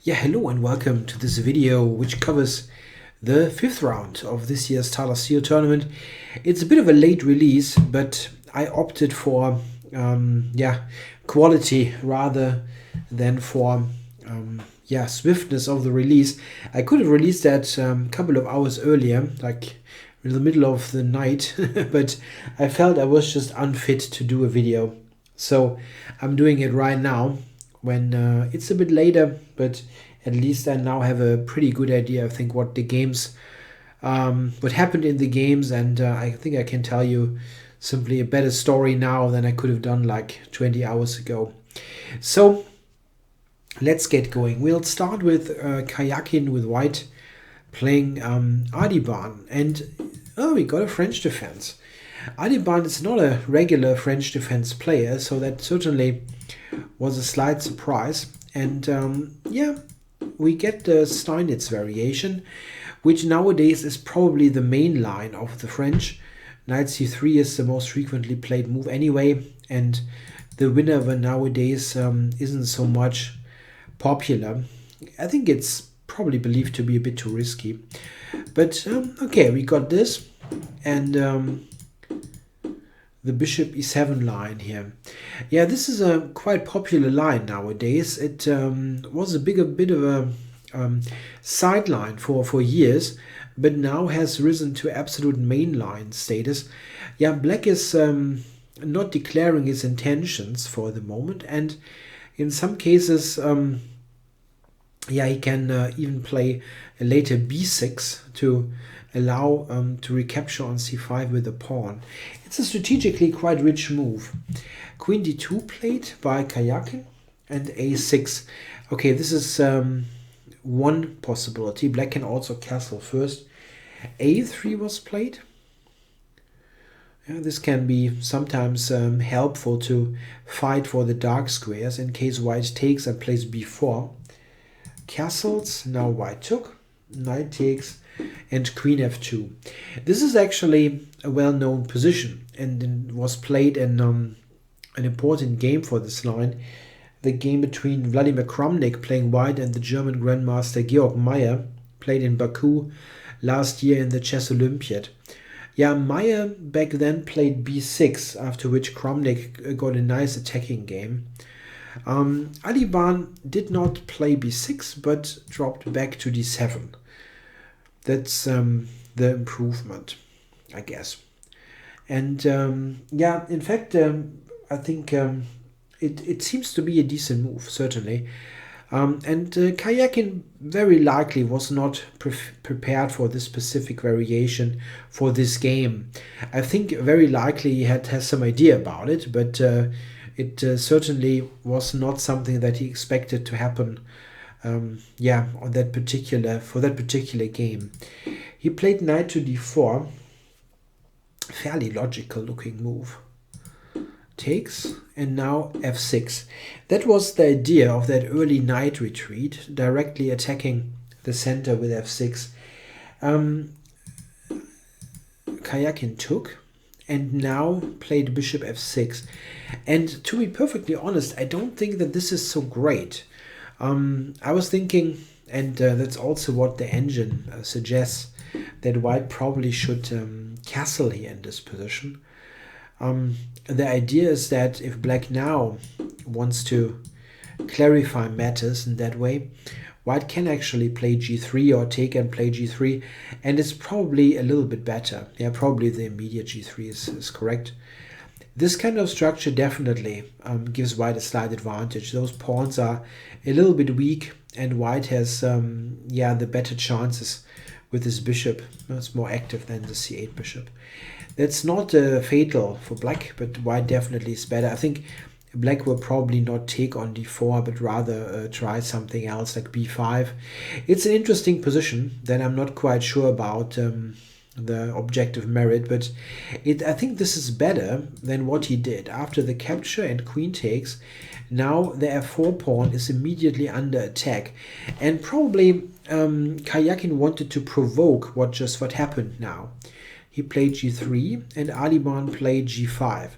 Yeah, hello and welcome to this video which covers the fifth round of this year's Tata Steel tournament. It's a bit of a late release, but I opted for quality rather than for swiftness of the release. I could have released that a couple of hours earlier, like in the middle of the night, but I felt I was just unfit to do a video. So I'm doing it right now when it's a bit later, but at least I now have a pretty good idea, I think, what the games, what happened in the games, and I think I can tell you simply a better story now than I could have done like 20 hours ago. So let's get going. We'll start with Kayakin with white playing Adhiban, and we got a French defense. Adhiban is not a regular French defense player, so that certainly was a slight surprise. And we get the Steinitz variation, which nowadays is probably the main line of the French. Knight c3 is the most frequently played move anyway, and the winner nowadays isn't so much popular. I think it's probably believed to be a bit too risky. But okay, we got this, and the bishop e7 line here. Yeah, this is a quite popular line nowadays. It was a bit of a sideline for years, but now has risen to absolute mainline status. Yeah, black is not declaring his intentions for the moment, and in some cases, he can even play a later b6 to allow to recapture on c5 with a pawn. It's a strategically quite rich move. Queen d2 played by Kayakin and a6. Okay, this is one possibility. Black can also castle first. a3 was played. Yeah, this can be sometimes helpful to fight for the dark squares in case white takes and plays b4. Castles, now white took, knight takes, and queen f2. This is actually a well-known position, and it was played in an important game for this line, the game between Vladimir Kramnik playing white and the German grandmaster Georg Meyer, played in Baku last year in the Chess Olympiad. Yeah, Meyer back then played b6, after which Kramnik got a nice attacking game. Adhiban did not play b6, but dropped back to d7. That's the improvement, I guess. And in fact, I think it seems to be a decent move, certainly. And Kayakin very likely was not prepared for this specific variation for this game. I think very likely he has some idea about it, but it certainly was not something that he expected to happen on that particular game. He played knight to d4, fairly logical looking move. Takes, and now f6. That was the idea of that early knight retreat, directly attacking the center with f6. Kayakin took, and now played bishop f6. And to be perfectly honest, I don't think that this is so great. I was thinking, and that's also what the engine suggests, that white probably should castle here in this position. The idea is that if black now wants to clarify matters in that way, white can actually play g3 or take and play g3, and it's probably a little bit better. Yeah, probably the immediate g3 is correct. This kind of structure definitely gives white a slight advantage. Those pawns are a little bit weak, and white has the better chances with his bishop. It's more active than the c8 bishop. That's not fatal for black, but white definitely is better. I think black will probably not take on d4, but rather try something else like b5. It's an interesting position that I'm not quite sure about the objective merit, but I think this is better than what he did. After the capture and queen takes, now the f4 pawn is immediately under attack, and probably Kayakin wanted to provoke what happened now. He played g3 and Adhiban played g5.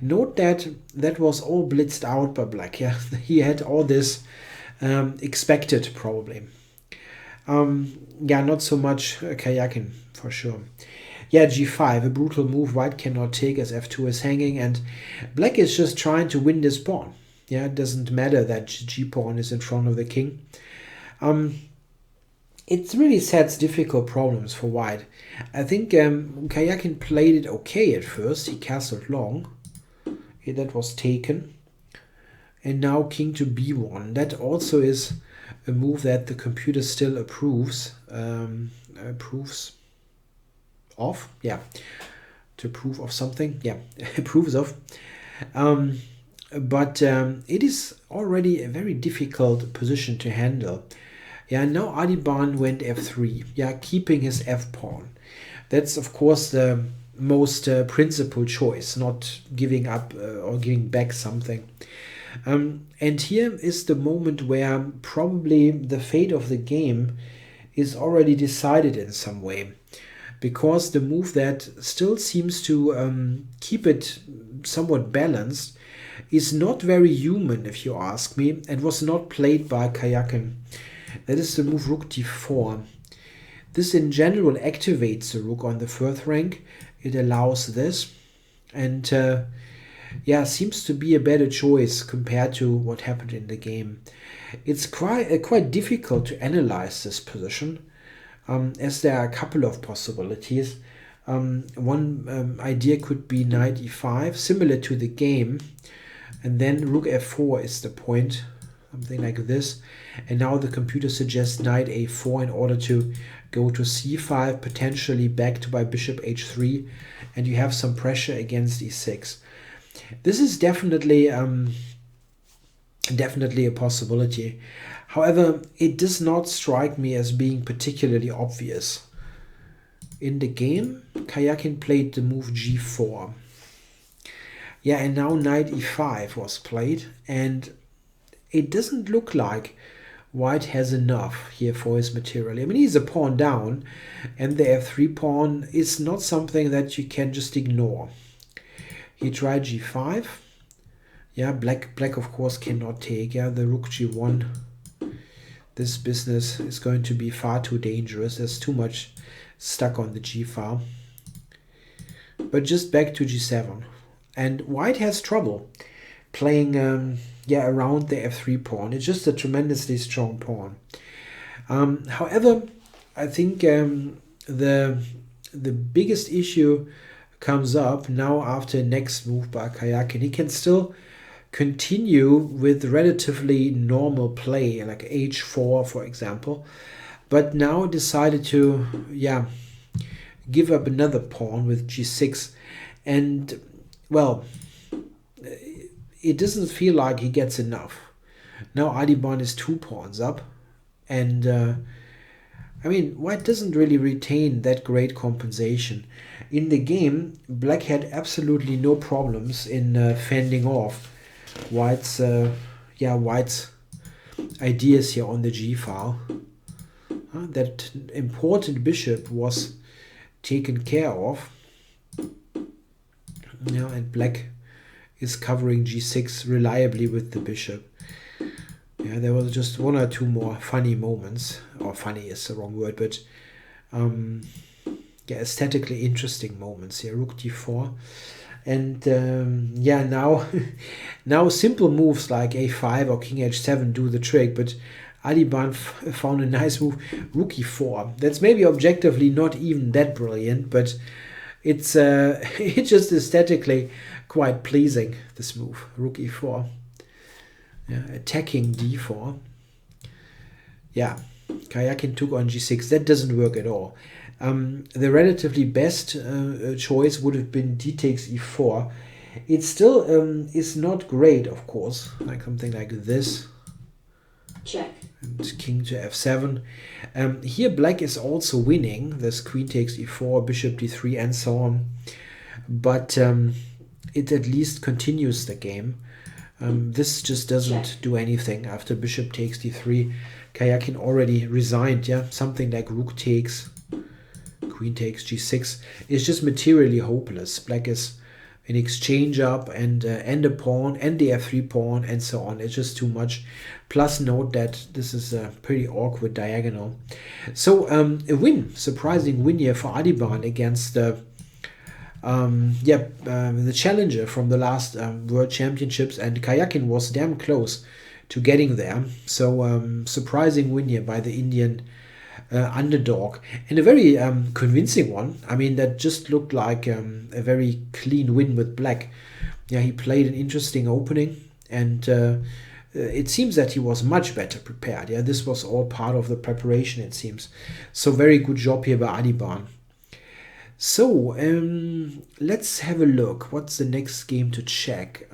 Note that was all blitzed out by black. Yeah, he had all this expected, probably. Yeah, not so much kayaking, for sure. Yeah, g5, a brutal move. White cannot take as f2 is hanging, and black is just trying to win this pawn. Yeah, it doesn't matter that g-pawn is in front of the king. It really sets difficult problems for white. I think Kayakin played it okay at first. He castled long. Okay, that was taken. And now king to b1. That also is a move that the computer still approves. Approves of? Yeah. To approve of something? Yeah, approves of. But it is already a very difficult position to handle. Yeah, now Adhiban went f3. Yeah, keeping his f-pawn. That's, of course, the most principled choice, not giving up or giving back something. And here is the moment where probably the fate of the game is already decided in some way. Because the move that still seems to keep it somewhat balanced is not very human, if you ask me, and was not played by Kayakin. That is the move rook d4. This in general activates the rook on the fourth rank. It allows this. And yeah, seems to be a better choice compared to what happened in the game. It's quite difficult to analyze this position, as there are a couple of possibilities. One idea could be knight e5, similar to the game. And then rook f4 is the point. Something like this. And now the computer suggests knight a4 in order to go to c5, potentially backed by bishop h3, and you have some pressure against e6. This is definitely a possibility. However, it does not strike me as being particularly obvious. In the game, Kayakin played the move g4. Yeah, and now knight e5 was played, and it doesn't look like white has enough here for his material. I mean, he's a pawn down, and the f3 pawn is not something that you can just ignore. He tried g5. Yeah, black of course cannot take. Yeah, the rook g1. This business is going to be far too dangerous. There's too much stuck on the g file. But just back to g7. And white has trouble playing around the f3 pawn. It's just a tremendously strong pawn. However, I think the biggest issue comes up now after next move by Kayakin. He can still continue with relatively normal play, like h4, for example, but now decided to give up another pawn with g6, and well, it doesn't feel like he gets enough. Now Adhiban is 2 pawns up, and I mean, white doesn't really retain that great compensation. In the game, black had absolutely no problems in fending off white's ideas here on the g file. That important bishop was taken care of. Yeah, and black is covering g6 reliably with the bishop. Yeah, there was just one or two more funny moments, or funny is the wrong word, but aesthetically interesting moments here. Rook d4, and now simple moves like a5 or king h7 do the trick, but Adhiban found a nice move, rook e4. That's maybe objectively not even that brilliant, but it's it's just aesthetically quite pleasing, this move, rook e4. Yeah, attacking d4. Yeah, Kayakin took on g6. That doesn't work at all. The relatively best choice would have been d takes e4. It still is not great, of course, like something like this. Check. And king to f7. Here black is also winning. There's queen takes e4, bishop d3, and so on. But it at least continues the game. This just doesn't do anything. After bishop takes d3, Kayakin already resigned. Yeah, something like rook takes, queen takes g6 is just materially hopeless. Black is an exchange up and a pawn and the f3 pawn and so on. It's just too much. Plus note that this is a pretty awkward diagonal. So a win, surprising win here for Adhiban against the challenger from the last World Championships, and Kayakin was damn close to getting there. So surprising win here by the Indian underdog, and a very convincing one. I mean, that just looked like a very clean win with black. Yeah, he played an interesting opening, and it seems that he was much better prepared. Yeah, this was all part of the preparation, it seems. So very good job here by Adhiban. So let's have a look. What's the next game to check?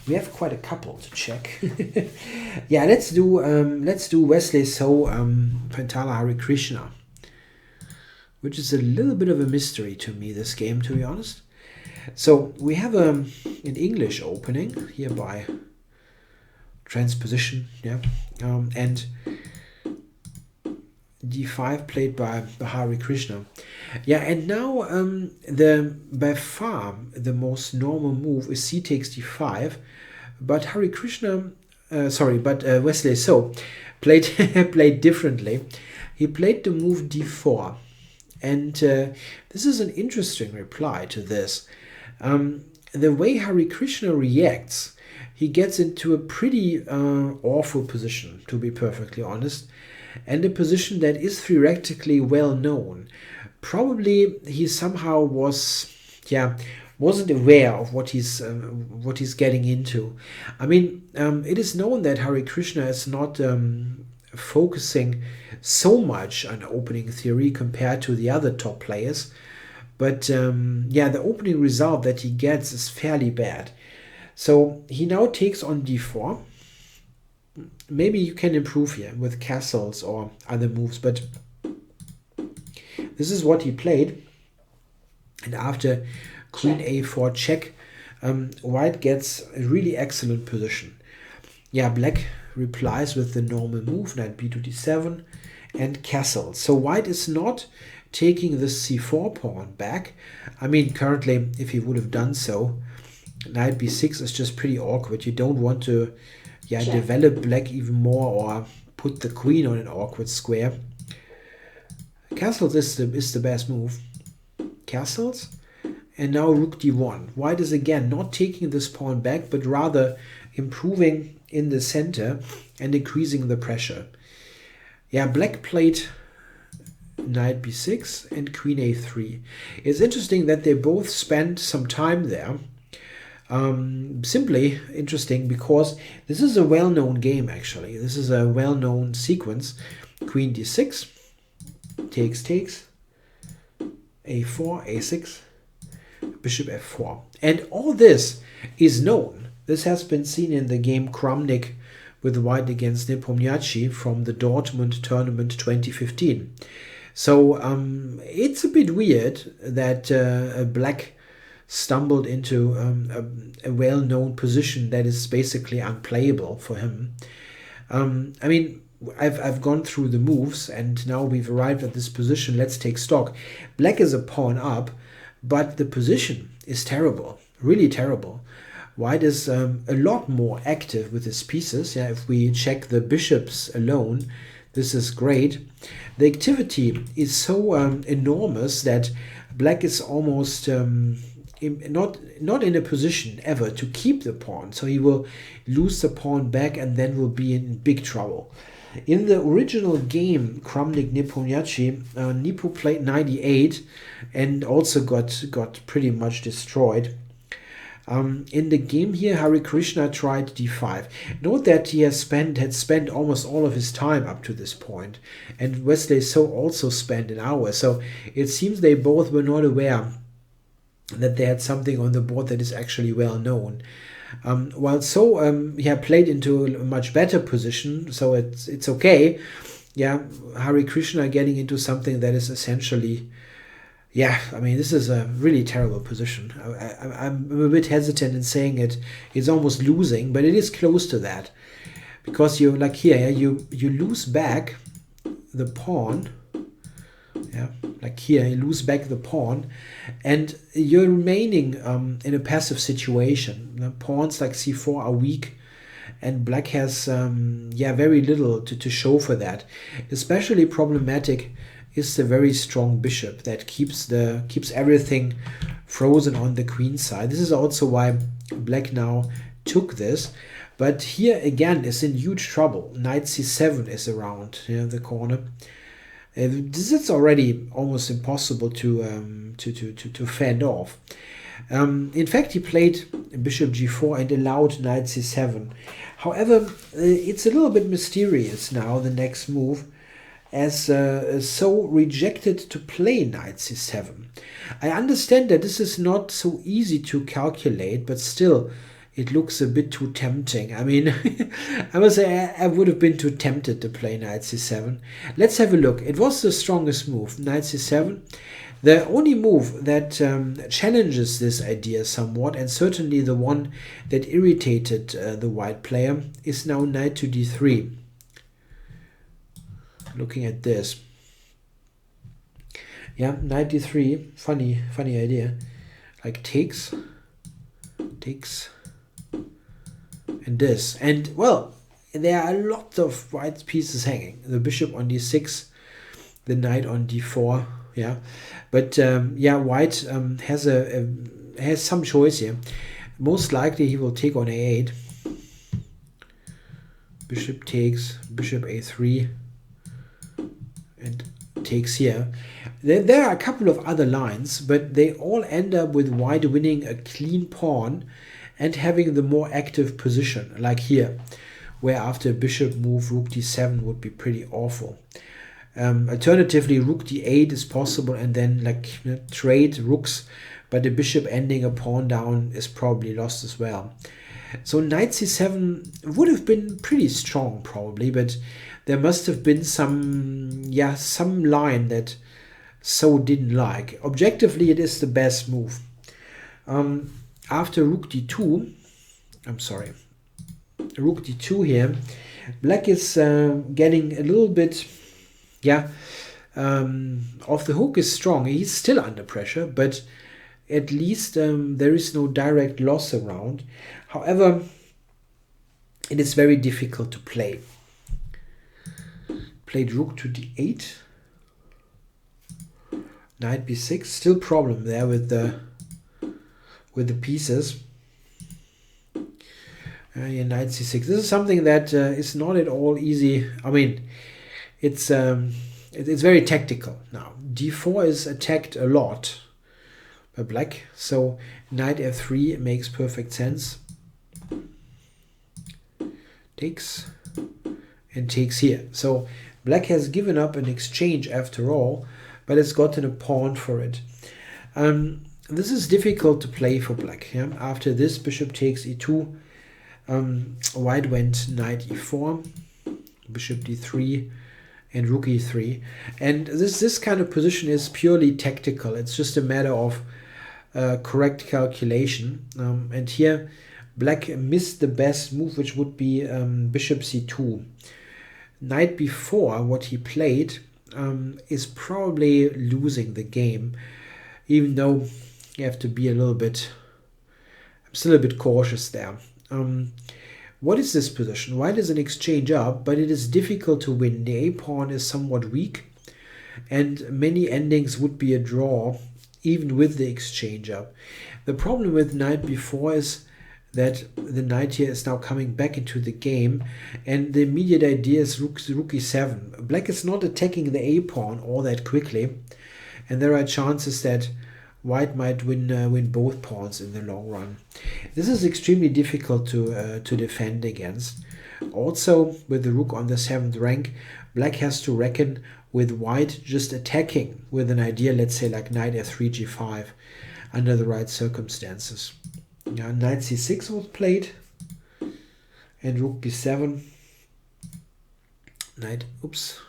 We have quite a couple to check. Yeah, let's do Wesley So Pantala Harikrishna, which is a little bit of a mystery to me, this game, to be honest. So we have an English opening here by transposition, yeah, and d5 played by Harikrishna. Yeah, and now by far the most normal move is c takes d5, but Wesley So played played differently. He played the move d4, and this is an interesting reply to this. The way Harikrishna reacts, he gets into a pretty awful position, to be perfectly honest, and a position that is theoretically well known. Probably he somehow wasn't aware of what he's getting into. I mean, it is known that Harikrishna is not focusing so much on opening theory compared to the other top players, but the opening result that he gets is fairly bad. So he now takes on d4. Maybe you can improve here with castles or other moves, but this is what he played. And after queen a4 check, white gets a really excellent position. Yeah, black replies with the normal move, knight b to d7 and castle. So white is not taking the c4 pawn back. I mean, currently, if he would have done so, knight b6 is just pretty awkward. You don't want to develop black even more or put the queen on an awkward square. Castles is the best move. Castles, and now rook d1. White is again not taking this pawn back, but rather improving in the center and increasing the pressure. Yeah, black played knight b6 and queen a3. It's interesting that they both spent some time there. Simply interesting because this is a well-known game, actually. This is a well-known sequence. Queen d6, takes, a4, a6, bishop f4. And all this is known. This has been seen in the game Kramnik with white against Nepomniachtchi from the Dortmund tournament 2015. So it's a bit weird that black stumbled into a well-known position that is basically unplayable for him. I mean, I've gone through the moves, and now we've arrived at this position. Let's take stock. Black is a pawn up, but the position is terrible, really terrible. White is a lot more active with his pieces. Yeah, if we check the bishops alone, this is great. The activity is so enormous that black is almost not in a position ever to keep the pawn, so he will lose the pawn back and then will be in big trouble. In the original game Kramnik Nepomniachtchi, Nepo played 98 and also got pretty much destroyed. In the game here, Harikrishna tried d5. Note that he had spent almost all of his time up to this point, and Wesley So also spent an hour. So it seems they both were not aware that they had something on the board that is actually well known. While So he had played into a much better position, so it's okay. Yeah, Harikrishna getting into something that is essentially, yeah, I mean, this is a really terrible position. I'm a bit hesitant in saying it's almost losing, but it is close to that, because you, like here, you lose back the pawn Yeah, like here, you lose back the pawn, and you're remaining in a passive situation. The pawns like c4 are weak, and black has yeah, very little to show for that. Especially problematic is the very strong bishop that keeps everything frozen on the queen side. This is also why black now took this, but here again is in huge trouble. Knight c7 is around the corner. This is already almost impossible to fend off. In fact, he played bishop g4 and allowed knight c7. However, it's a little bit mysterious now, the next move, as So rejected to play knight c7. I understand that this is not so easy to calculate, but still, it looks a bit too tempting. I mean, I must say I would have been too tempted to play knight c7. Let's have a look. It was the strongest move, knight c7. The only move that challenges this idea somewhat, and certainly the one that irritated the white player, is now knight to d3. Looking at this. Yeah, knight d3, funny idea. Like takes, and this. And, well, there are a lot of white pieces hanging. The bishop on d6, the knight on d4, yeah. But, yeah, white has some choice here. Most likely he will take on a8. Bishop takes, bishop a3, and takes here. There are a couple of other lines, but they all end up with white winning a clean pawn and having the more active position, like here, where after a bishop move, rook d7 would be pretty awful. Alternatively, rook d8 is possible, and then like trade rooks, but the bishop ending a pawn down is probably lost as well. So knight c7 would have been pretty strong probably, but there must have been some line that So didn't like. Objectively, it is the best move. After rook d2, rook d2 here, black is getting a little bit, off the hook is strong. He's still under pressure, but at least there is no direct loss around. However, it is very difficult to play. Played rook to d8, knight b6. Still problem there with the pieces. Knight c6. This is something that is not at all easy. I mean, it's very tactical. Now d4 is attacked a lot by black, so knight f3 makes perfect sense. Takes and takes here. So black has given up an exchange after all, but it's gotten a pawn for it. This is difficult to play for black. Yeah? After this, bishop takes e2. White went knight e4, bishop d3, and rook e3. And this kind of position is purely tactical. It's just a matter of correct calculation. And here, black missed the best move, which would be bishop c2. Knight b4, what he played, is probably losing the game, even though you have to be a little bit, I'm still a bit cautious there. What is this position? White is an exchange up, but it is difficult to win. The a-pawn is somewhat weak, and many endings would be a draw, even with the exchange up. The problem with knight b4 is that the knight here is now coming back into the game, and the immediate idea is rook e7. Black is not attacking the a-pawn all that quickly, and there are chances that white might win both pawns in the long run. This is extremely difficult to defend against. Also, with the rook on the 7th rank, black has to reckon with white just attacking with an idea, let's say like knight f3 g5, under the right circumstances. Yeah, knight c6 was played, and rook b7. Knight, oops,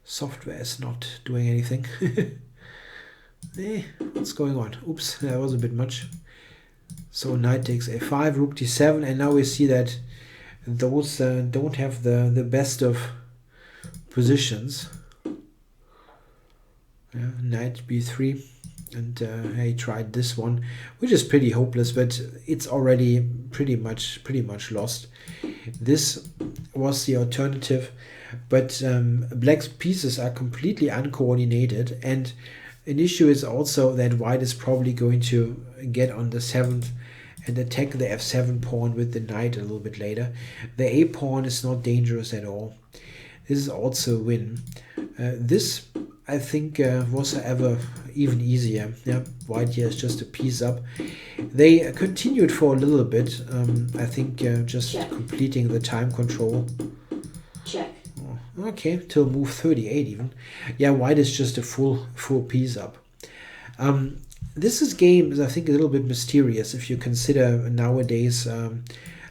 software is not doing anything. What's going on? Oops, that was a bit much. So knight takes a5, rook d7, and now we see that those don't have the best of positions. Knight b3, and I tried this one, which is pretty hopeless, but it's already pretty much lost. This was the alternative, but black's pieces are completely uncoordinated, and an issue is also that white is probably going to get on the 7th and attack the f7 pawn with the knight a little bit later. The a pawn is not dangerous at all. This is also a win. This, I think, was ever even easier. Yeah, white here is just a piece up. They continued for a little bit. I think just completing the time control. Check. Okay, till move 38 even. Yeah, white is just a full piece up. This game is, I think, a little bit mysterious if you consider nowadays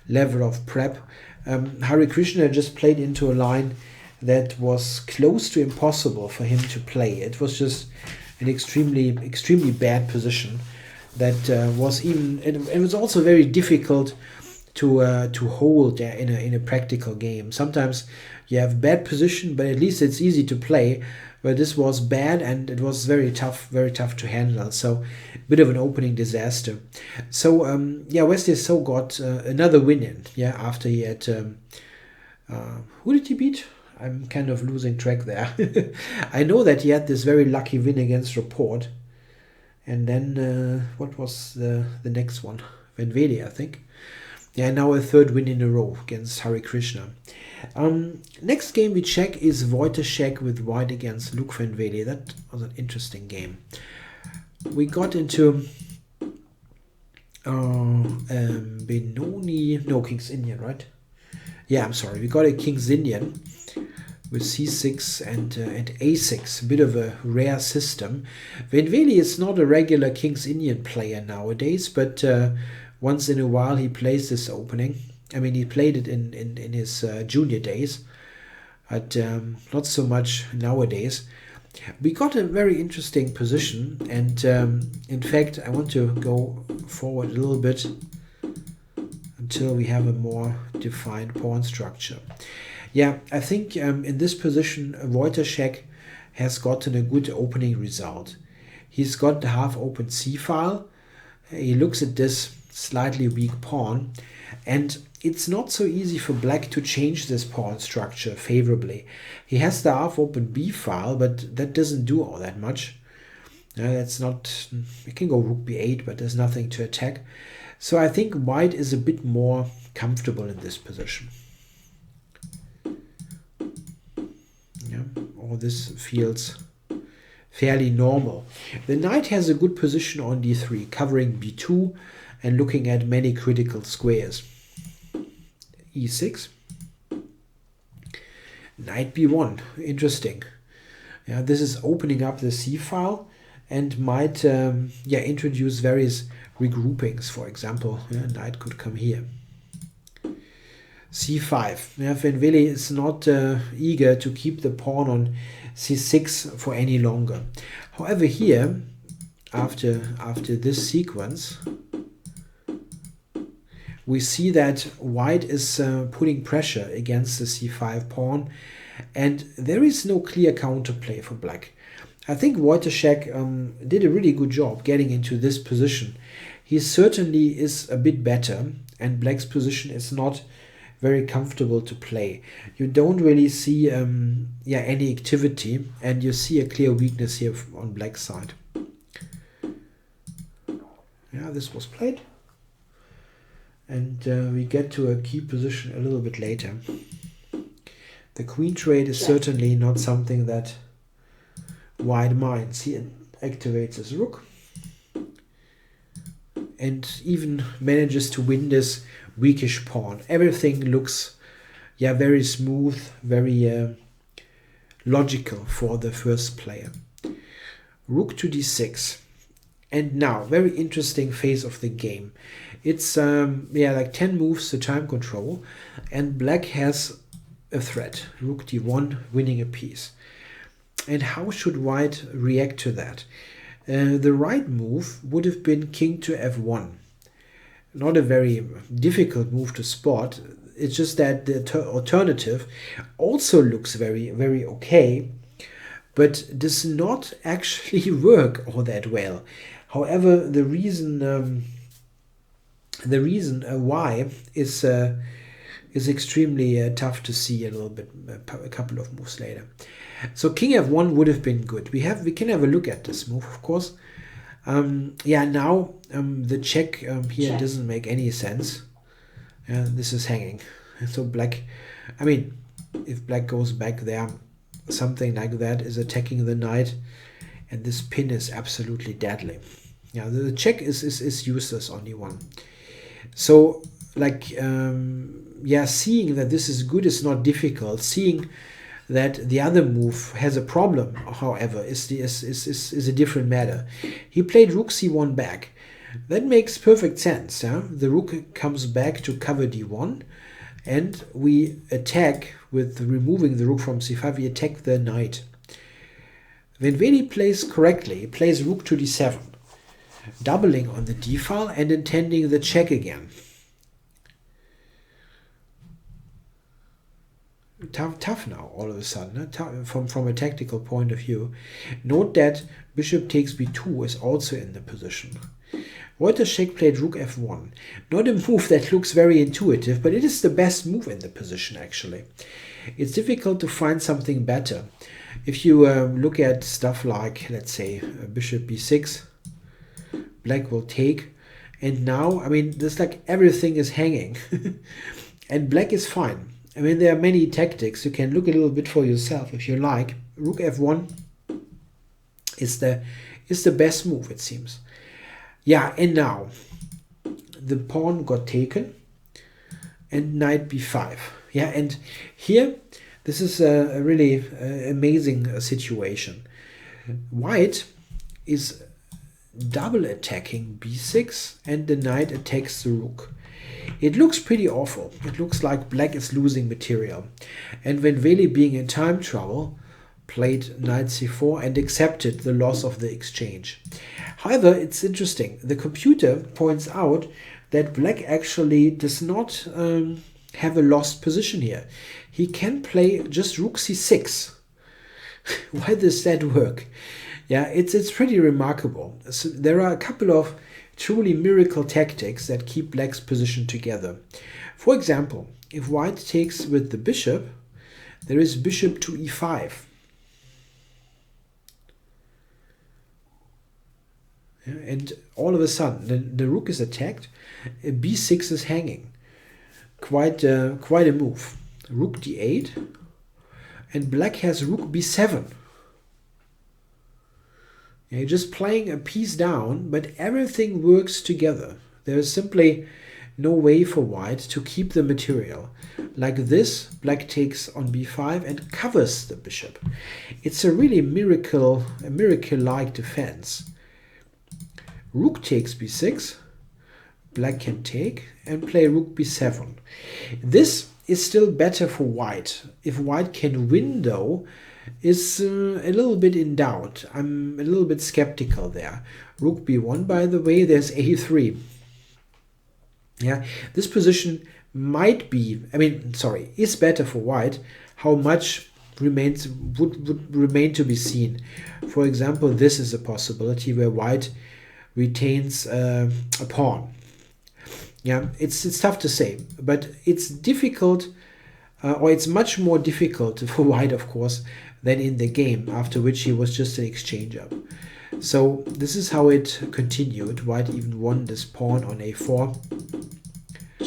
level of prep. Harikrishna just played into a line that was close to impossible for him to play. It was just an extremely bad position that was even. It was also very difficult to hold in a practical game. Sometimes you have bad position, but at least it's easy to play. But this was bad, and it was very tough to handle. So a bit of an opening disaster. So yeah, Wesley So got another win in. Yeah, after he had who did he beat? I'm kind of losing track there. I know that he had this very lucky win against Report, and then what was the next one? Wely, I think. Yeah, now a third win in a row against Harikrishna. Next game we check is Wojciech with white against Luke van Wely. That was an interesting game. We got into Benoni, no, King's Indian, right? Yeah, I'm sorry. We got a King's Indian with c6 and a6, a bit of a rare system. Van Wely is not a regular King's Indian player nowadays, but once in a while he plays this opening. I mean, he played it in his junior days, but not so much nowadays. We got a very interesting position, and in fact, I want to go forward a little bit until we have a more defined pawn structure. Yeah, I think in this position, Wojciech has gotten a good opening result. He's got the half-open c-file. He looks at this slightly weak pawn, and it's not so easy for black to change this pawn structure favorably. He has the half-open b-file, but that doesn't do all that much. That's not. We can go rook b8, but there's nothing to attack. So I think white is a bit more comfortable in this position. Yeah, all this feels fairly normal. The knight has a good position on d3, covering b2 and looking at many critical squares. e6, knight b1, interesting. Yeah, this is opening up the c-file and might introduce various regroupings. For example, knight could come here. c5. Yeah, Van Wely is not eager to keep the pawn on c6 for any longer. However, here, after this sequence, we see that white is putting pressure against the c5 pawn, and there is no clear counterplay for black. I think Wojciech did a really good job getting into this position. He certainly is a bit better, and black's position is not very comfortable to play. You don't really see any activity, and you see a clear weakness here on black's side. Yeah, this was played. And we get to a key position a little bit later. The queen trade is certainly not something that white minds. He activates his rook and even manages to win this weakish pawn. Everything looks very smooth, very logical for the first player. Rook to d6. And now, very interesting phase of the game. It's like 10 moves to time control, and black has a threat. Rook d1, winning a piece. And how should white react to that? The right move would have been king to f1. Not a very difficult move to spot. It's just that the alternative also looks very, very okay. but does not actually work all that well. However, the reason why is extremely tough to see a little bit a couple of moves later. So king f1 would have been good. We can have a look at this move, of course. Yeah, now the check here doesn't make any sense. This is hanging. So black, I mean, if black goes back there, something like that is attacking the knight, and this pin is absolutely deadly. Yeah, the check is useless on e1. So like yeah, seeing that this is good is not difficult. Seeing that the other move has a problem, however, is a different matter. He played rook c1 back. That makes perfect sense. Yeah? The rook comes back to cover d1, and we attack with removing the rook from c5. We attack the knight. When Wely plays correctly, he plays rook to d7, doubling on the d file and intending the check again. Tough now, all of a sudden, from a tactical point of view. Note that bishop takes b2 is also in the position. Wojciech played rook f1. Not a move that looks very intuitive, but it is the best move in the position, actually. It's difficult to find something better. If you look at stuff like, let's say, bishop b6, black will take, and now, I mean, there's like everything is hanging, and black is fine. I mean, there are many tactics. You can look a little bit for yourself if you like. Rook f1 is the best move, it seems. Yeah, and now the pawn got taken and knight b5. Yeah, and here this is a really amazing situation. White is double attacking b6 and the knight attacks the rook. It looks pretty awful. It looks like black is losing material. And when Wely, being in time trouble, played knight c4 and accepted the loss of the exchange. However, it's interesting. The computer points out that black actually does not have a lost position here. He can play just rook c6. Why does that work? Yeah, it's pretty remarkable. So there are a couple of truly miracle tactics that keep black's position together. For example, if white takes with the bishop, there is bishop to e5. Yeah, and all of a sudden, the rook is attacked, b6 is hanging. Quite a move. Rook d8, and black has rook b7. You're just playing a piece down, but everything works together. There is simply no way for white to keep the material. Like this, black takes on b5 and covers the bishop. It's a really miracle-like defense. Rook takes b6, black can take and play rook b7. This is still better for white. If white can win, though, is a little bit in doubt. I'm a little bit skeptical there. Rook b1, by the way, there's a3. Yeah, this position might be, is better for white. How much would remain to be seen. For example, this is a possibility where white retains a pawn. Yeah, it's tough to say, but it's difficult, or it's much more difficult for white, of course, than in the game, after which he was just an exchange up. So this is how it continued. White even won this pawn on a4.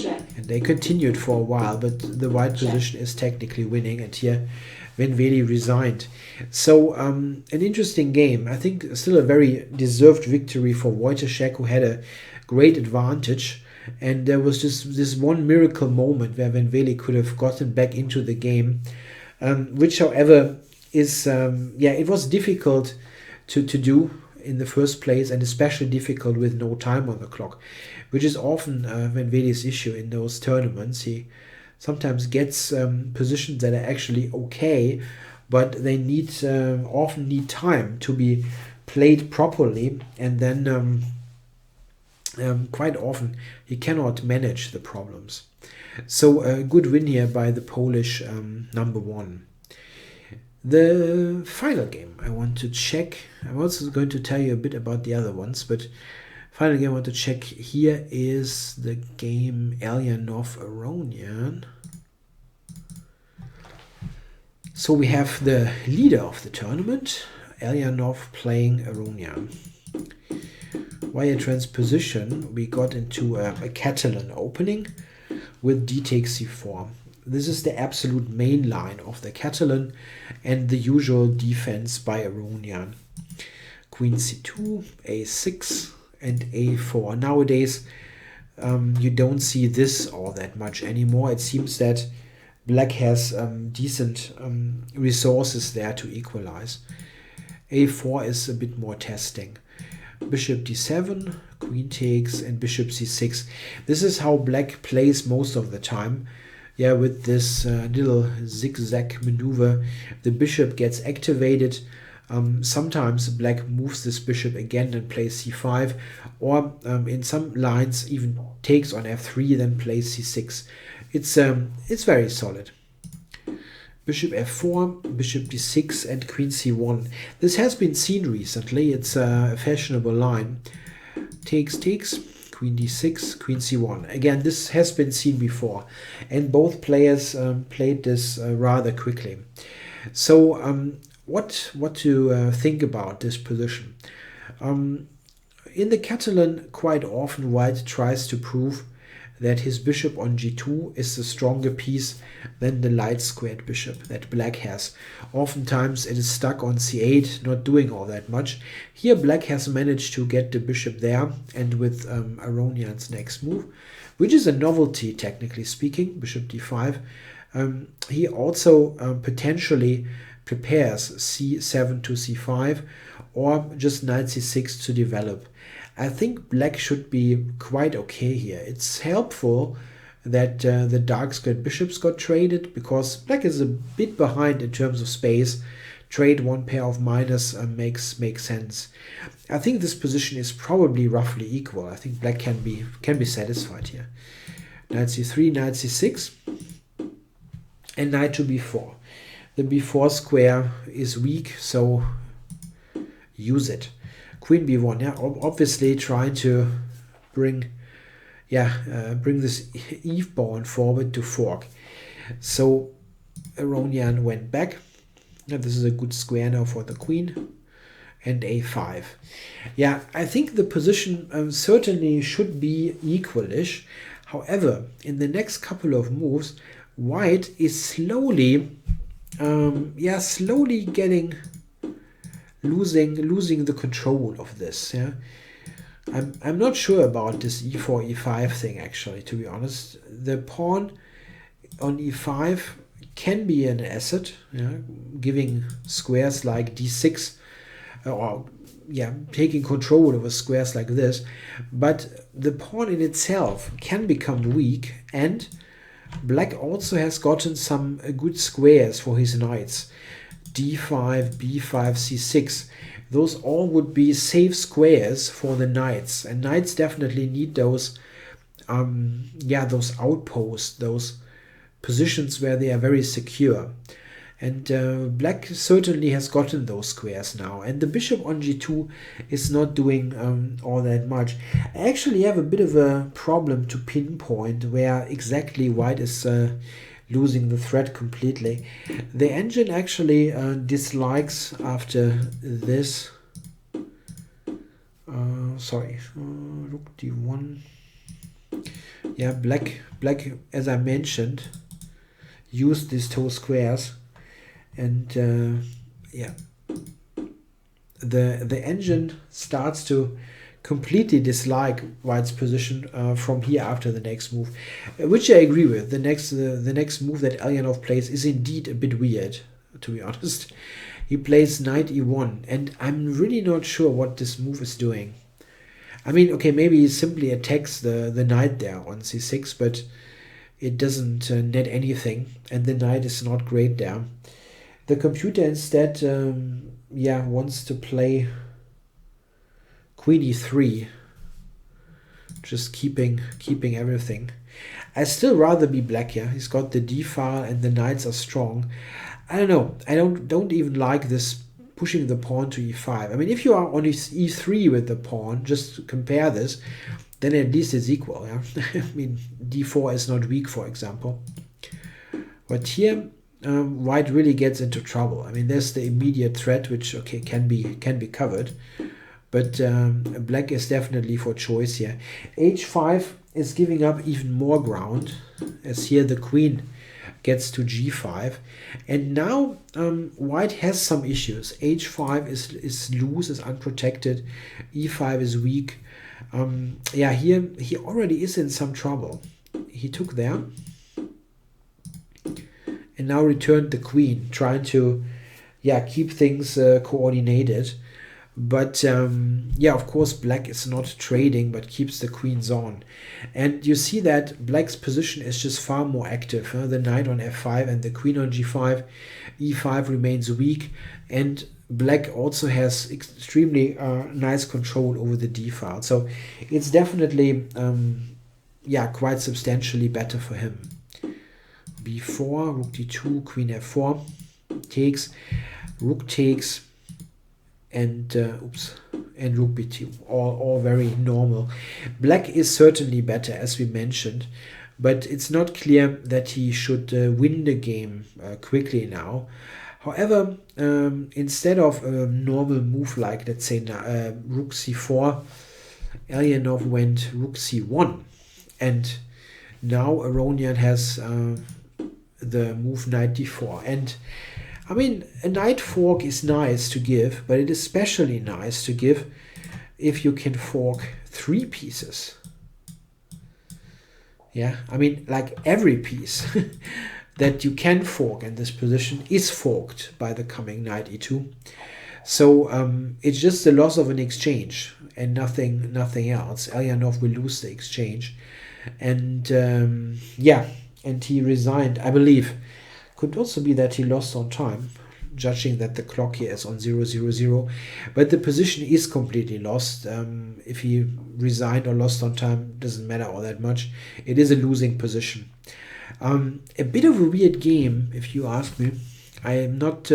Check. And they continued for a while, but the white position is technically winning, and here when Wely resigned. So an interesting game. I think still a very deserved victory for Wojciech, who had a great advantage. And there was just this one miracle moment where Wely could have gotten back into the game, which, however, is it was difficult to do in the first place, and especially difficult with no time on the clock, which is often Wely's issue in those tournaments. He sometimes gets positions that are actually okay, but they often need time to be played properly, and then quite often he cannot manage the problems. So a good win here by the Polish number one. The final game I want to check, I'm also going to tell you a bit about the other ones, but final game I want to check here is the game Eljanov Aronian. So we have the leader of the tournament, Eljanov, playing Aronian. Via transposition, we got into a Catalan opening with d takes c4. This is the absolute main line of the Catalan and the usual defense by Aronian. Queen c2, a6, and a4. Nowadays, you don't see this all that much anymore. It seems that black has decent resources there to equalize. a4 is a bit more testing. Bishop d7, queen takes, and bishop c6. This is how black plays most of the time. Yeah, with this little zigzag maneuver, the bishop gets activated. Sometimes black moves this bishop again and plays c5, or in some lines even takes on f3, then plays c6. It's very solid. Bishop f4, bishop d6, and queen c1. This has been seen recently. It's a fashionable line. Takes, takes, queen d6, queen c1. Again, this has been seen before, and both players played this rather quickly. So what to think about this position? In the Catalan, quite often white tries to prove that his bishop on g2 is the stronger piece than the light squared bishop that black has. Oftentimes it is stuck on c8, not doing all that much. Here black has managed to get the bishop there, and with Aronian's next move, which is a novelty technically speaking, bishop d5, he also potentially prepares c7 to c5, or just knight c6 to develop. I think black should be quite okay here. It's helpful that the dark squared bishops got traded, because black is a bit behind in terms of space. Trade one pair of minors makes sense. I think this position is probably roughly equal. I think black can be satisfied here. Knight c3, knight c6, and knight to b4. The b4 square is weak, so use it. Queen b1, yeah, obviously trying to bring this eve pawn forward to fork. So Aronian went back. And this is a good square now for the queen. And a5. Yeah, I think the position certainly should be equalish. However, in the next couple of moves, white is slowly getting losing the control of this. Yeah, I'm not sure about this e4 e5 thing, actually, to be honest. The pawn on e5 can be an asset, yeah, giving squares like d6 or taking control over squares like this, but the pawn in itself can become weak, and black also has gotten some good squares for his knights. d5, b5, c6. Those all would be safe squares for the knights, and knights definitely need those those outposts, those positions where they are very secure. And black certainly has gotten those squares now, and the bishop on g2 is not doing all that much. I actually have a bit of a problem to pinpoint where exactly white is losing the thread completely. The engine actually dislikes after this. Rook d1. Yeah, black, as I mentioned, used these two squares, and the engine starts to completely dislike white's position from here after the next move, which I agree with. The next move that Eljanov plays is indeed a bit weird, to be honest. He plays knight e1, and I'm really not sure what this move is doing. I mean, okay, maybe he simply attacks the knight there on c6, but it doesn't net anything, and the knight is not great there. The computer instead wants to play queen e3, just keeping everything. I still rather be black here. He's got the d file and the knights are strong. I don't know. I don't even like this pushing the pawn to e5. I mean, if you are on e3 with the pawn, just to compare this, then at least it's equal. Yeah? I mean, d4 is not weak, for example. But here, white really gets into trouble. I mean, there's the immediate threat, which okay can be covered, but black is definitely for choice here. h5 is giving up even more ground, as here the queen gets to g5, and now white has some issues. h5 is loose, is unprotected, e5 is weak. Yeah, here he already is in some trouble. He took there and now returned the queen, trying to keep things coordinated. But yeah, of course, black is not trading, but keeps the queens on. And you see that black's position is just far more active. The knight on f5 and the queen on g5. e5 remains weak, and black also has extremely nice control over the d file. So it's definitely quite substantially better for him. b4, rook d2, queen f4, takes, rook takes, and and rook b2, all very normal. Black is certainly better, as we mentioned, but it's not clear that he should win the game quickly now. However, instead of a normal move like, let's say, rook c4, Eljanov went rook c1, and now Aronian has the move knight d4. And I mean, a knight fork is nice to give, but it is especially nice to give if you can fork 3 pieces. Yeah, I mean, like every piece that you can fork in this position is forked by the coming knight e2. So it's just the loss of an exchange and nothing else. Eljanov will lose the exchange. And and he resigned, I believe. Could also be that he lost on time, judging that the clock here is on 000. But the position is completely lost. If he resigned or lost on time, doesn't matter all that much. It is a losing position. A bit of a weird game, if you ask me. I am not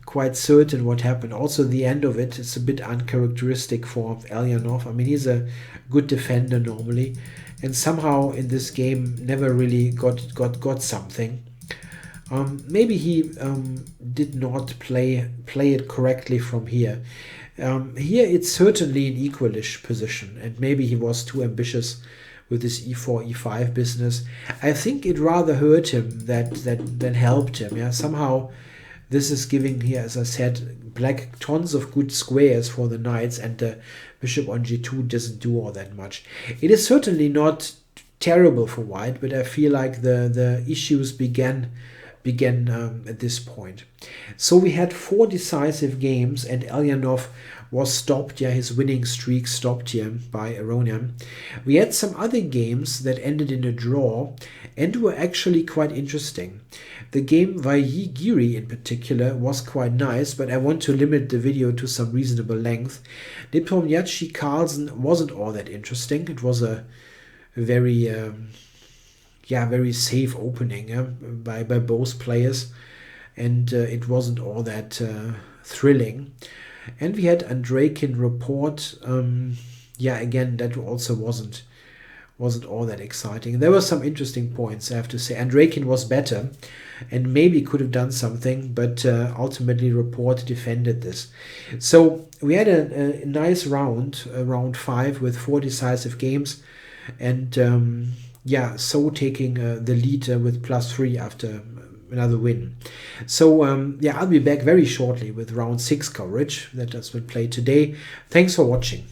quite certain what happened. Also, the end of it is a bit uncharacteristic for Eljanov. I mean, he's a good defender normally, and somehow in this game never really got something. Maybe he did not play it correctly from here. Here it's certainly an equalish position, and maybe he was too ambitious with this e4, e5 business. I think it rather hurt him than helped him. Yeah, somehow this is giving here, as I said, black tons of good squares for the knights, and the bishop on g2 doesn't do all that much. It is certainly not terrible for white, but I feel like the issues began at this point. So we had 4 decisive games, and Eljanov was stopped. Yeah, his winning streak stopped here by Aronian. We had some other games that ended in a draw and were actually quite interesting. The game Vachier-Lagrave in particular was quite nice, but I want to limit the video to some reasonable length. Nepomniachtchi-Carlsen wasn't all that interesting. It was a very very safe opening by both players, and it wasn't all that thrilling. And we had Andreikin report. Again, that also wasn't all that exciting. There were some interesting points, I have to say. Andreikin was better and maybe could have done something, but ultimately report defended this. So we had a nice round 5 with 4 decisive games, and so taking the lead with +3 after another win. So I'll be back very shortly with round 6 coverage that has been played today. Thanks for watching.